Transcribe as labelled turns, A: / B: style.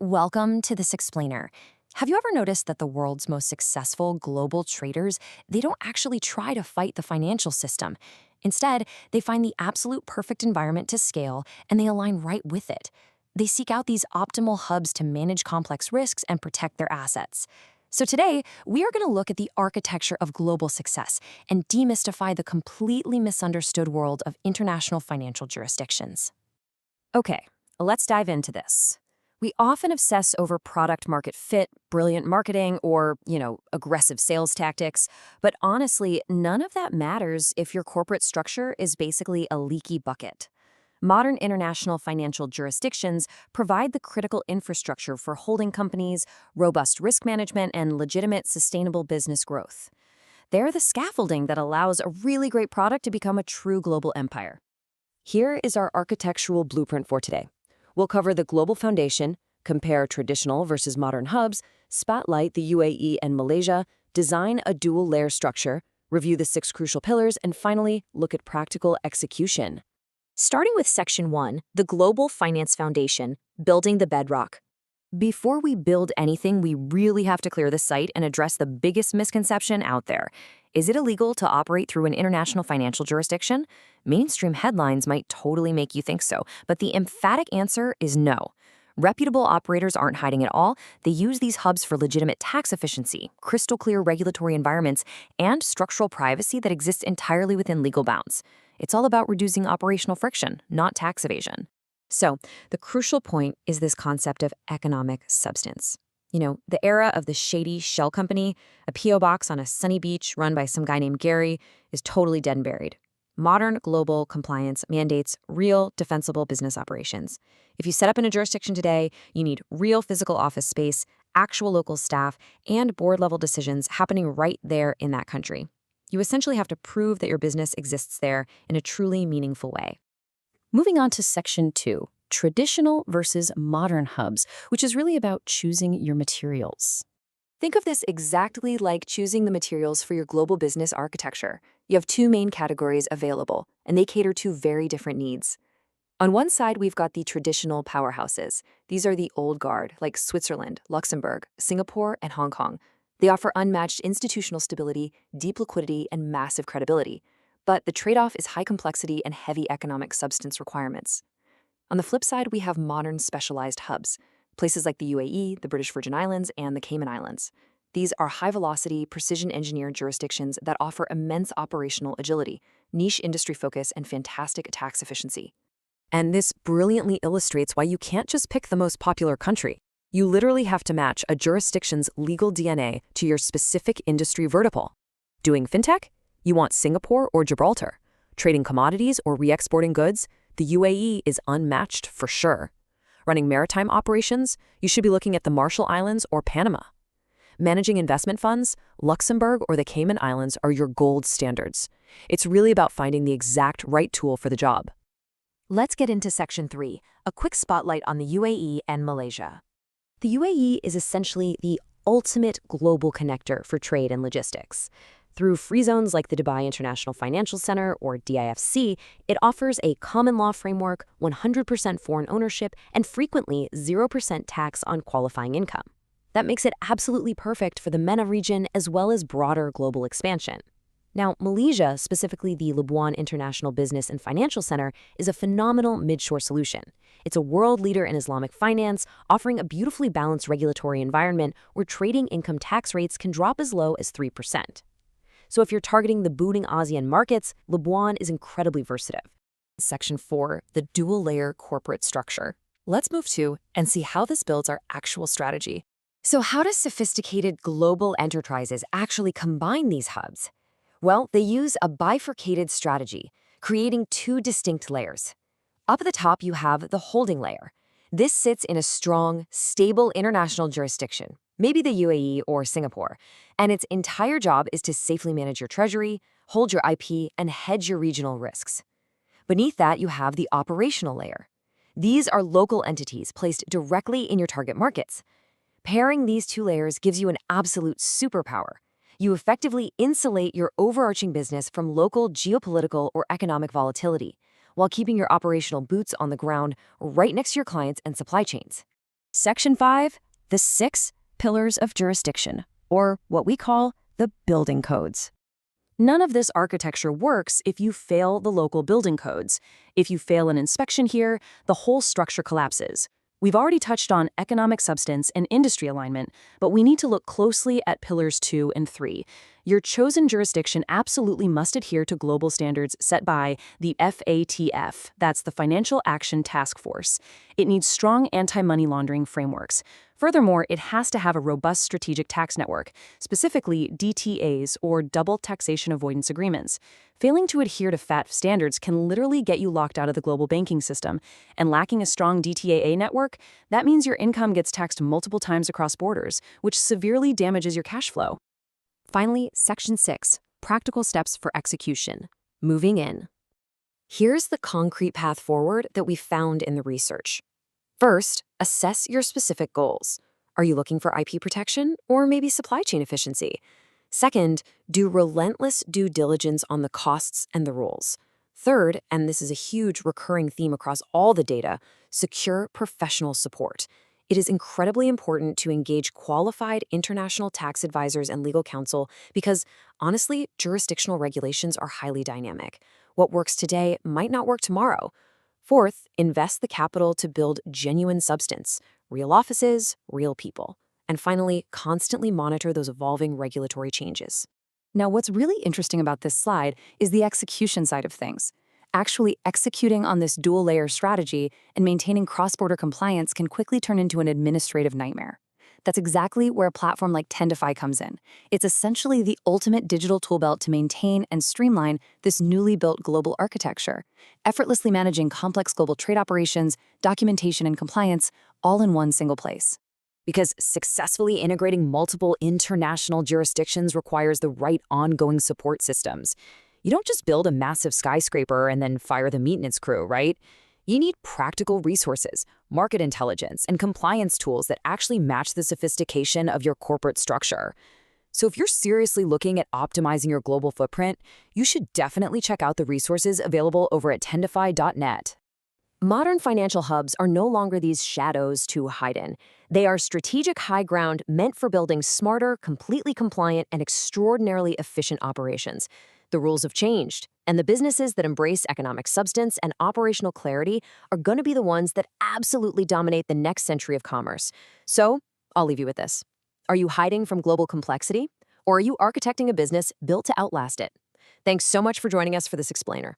A: Welcome to this explainer. Have you ever noticed that the world's most successful global traders, they don't actually try to fight the financial system. Instead, they find the absolute perfect environment to scale and they align right with it. They seek out these optimal hubs to manage complex risks and protect their assets. So today, we are going to look at the architecture of global success and demystify the completely misunderstood world of international financial jurisdictions. Okay, let's dive into this. We often obsess over product market fit, brilliant marketing, or, aggressive sales tactics. But honestly, none of that matters if your corporate structure is basically a leaky bucket. Modern international financial jurisdictions provide the critical infrastructure for holding companies, robust risk management, and legitimate sustainable business growth. They're the scaffolding that allows a really great product to become a true global empire. Here is our architectural blueprint for today. We'll cover the global foundation, compare traditional versus modern hubs, spotlight the UAE and Malaysia, design a dual-layer structure, review the 6 crucial pillars, and finally, look at practical execution. Starting with Section 1, the Global Finance Foundation, building the bedrock. Before we build anything, we really have to clear the site and address the biggest misconception out there. Is it illegal to operate through an international financial jurisdiction? Mainstream headlines might totally make you think so, but the emphatic answer is no. Reputable operators aren't hiding it all. They use these hubs for legitimate tax efficiency, crystal clear regulatory environments, and structural privacy that exists entirely within legal bounds. It's all about reducing operational friction, not tax evasion. So, the crucial point is this concept of economic substance. The era of the shady shell company, a P.O. box on a sunny beach run by some guy named Gary, is totally dead and buried. Modern global compliance mandates real, defensible business operations. If you set up in a jurisdiction today, you need real physical office space, actual local staff, and board-level decisions happening right there in that country. You essentially have to prove that your business exists there in a truly meaningful way. Moving on to Section 2, traditional versus modern hubs, which is really about choosing your materials. Think of this exactly like choosing the materials for your global business architecture. You have 2 main categories available, and they cater to very different needs. On one side, we've got the traditional powerhouses. These are the old guard, like Switzerland, Luxembourg, Singapore, and Hong Kong. They offer unmatched institutional stability, deep liquidity, and massive credibility. But the trade-off is high complexity and heavy economic substance requirements. On the flip side, we have modern specialized hubs, places like the UAE, the British Virgin Islands, and the Cayman Islands. These are high-velocity, precision-engineered jurisdictions that offer immense operational agility, niche industry focus, and fantastic tax efficiency. And this brilliantly illustrates why you can't just pick the most popular country. You literally have to match a jurisdiction's legal DNA to your specific industry vertical. Doing fintech? You want Singapore or Gibraltar. Trading commodities or re-exporting goods? The UAE is unmatched for sure. Running maritime operations? You should be looking at the Marshall Islands or Panama. Managing investment funds? Luxembourg or the Cayman Islands are your gold standards. It's really about finding the exact right tool for the job. Let's get into Section 3, a quick spotlight on the UAE and Malaysia. The UAE is essentially the ultimate global connector for trade and logistics. Through free zones like the Dubai International Financial Center, or DIFC, it offers a common law framework, 100% foreign ownership, and frequently 0% tax on qualifying income. That makes it absolutely perfect for the MENA region as well as broader global expansion. Now, Malaysia, specifically the Labuan International Business and Financial Center, is a phenomenal midshore solution. It's a world leader in Islamic finance, offering a beautifully balanced regulatory environment where trading income tax rates can drop as low as 3%. So if you're targeting the booming ASEAN markets, Labuan is incredibly versatile. Section 4, the dual-layer corporate structure. Let's move to and see how this builds our actual strategy. So how do sophisticated global enterprises actually combine these hubs? Well, they use a bifurcated strategy, creating 2 distinct layers. Up at the top, you have the holding layer. This sits in a strong, stable international jurisdiction, maybe the UAE or Singapore, and its entire job is to safely manage your treasury, hold your IP, and hedge your regional risks. Beneath that, you have the operational layer. These are local entities placed directly in your target markets. Pairing these 2 layers gives you an absolute superpower. You effectively insulate your overarching business from local geopolitical or economic volatility, while keeping your operational boots on the ground right next to your clients and supply chains. Section 5, the 6 pillars of jurisdiction, or what we call the building codes. None of this architecture works if you fail the local building codes. If you fail an inspection here, the whole structure collapses. We've already touched on economic substance and industry alignment, but we need to look closely at pillars 2 and 3. Your chosen jurisdiction absolutely must adhere to global standards set by the FATF, that's the Financial Action Task Force. It needs strong anti-money laundering frameworks. Furthermore, it has to have a robust strategic tax network, specifically DTAs, or double taxation avoidance agreements. Failing to adhere to FATF standards can literally get you locked out of the global banking system, and lacking a strong DTAA network, that means your income gets taxed multiple times across borders, which severely damages your cash flow. Finally, Section 6, practical steps for execution. Moving in. Here's the concrete path forward that we found in the research. First, assess your specific goals. Are you looking for IP protection or maybe supply chain efficiency? Second, do relentless due diligence on the costs and the rules. Third, and this is a huge recurring theme across all the data, secure professional support. It is incredibly important to engage qualified international tax advisors and legal counsel because, honestly, jurisdictional regulations are highly dynamic. What works today might not work tomorrow. Fourth, invest the capital to build genuine substance, real offices, real people. And finally, constantly monitor those evolving regulatory changes. Now, what's really interesting about this slide is the execution side of things. Actually executing on this dual-layer strategy and maintaining cross-border compliance can quickly turn into an administrative nightmare. That's exactly where a platform like Tendify comes in. It's essentially the ultimate digital toolbelt to maintain and streamline this newly built global architecture, effortlessly managing complex global trade operations, documentation, and compliance, all in one single place. Because successfully integrating multiple international jurisdictions requires the right ongoing support systems. You don't just build a massive skyscraper and then fire the maintenance crew, right? You need practical resources, market intelligence, and compliance tools that actually match the sophistication of your corporate structure. So if you're seriously looking at optimizing your global footprint, you should definitely check out the resources available over at tendify.net. Modern financial hubs are no longer these shadows to hide in. They are strategic high ground meant for building smarter, completely compliant, and extraordinarily efficient operations. The rules have changed, and the businesses that embrace economic substance and operational clarity are going to be the ones that absolutely dominate the next century of commerce. So, I'll leave you with this. Are you hiding from global complexity? Or are you architecting a business built to outlast it? Thanks so much for joining us for this explainer.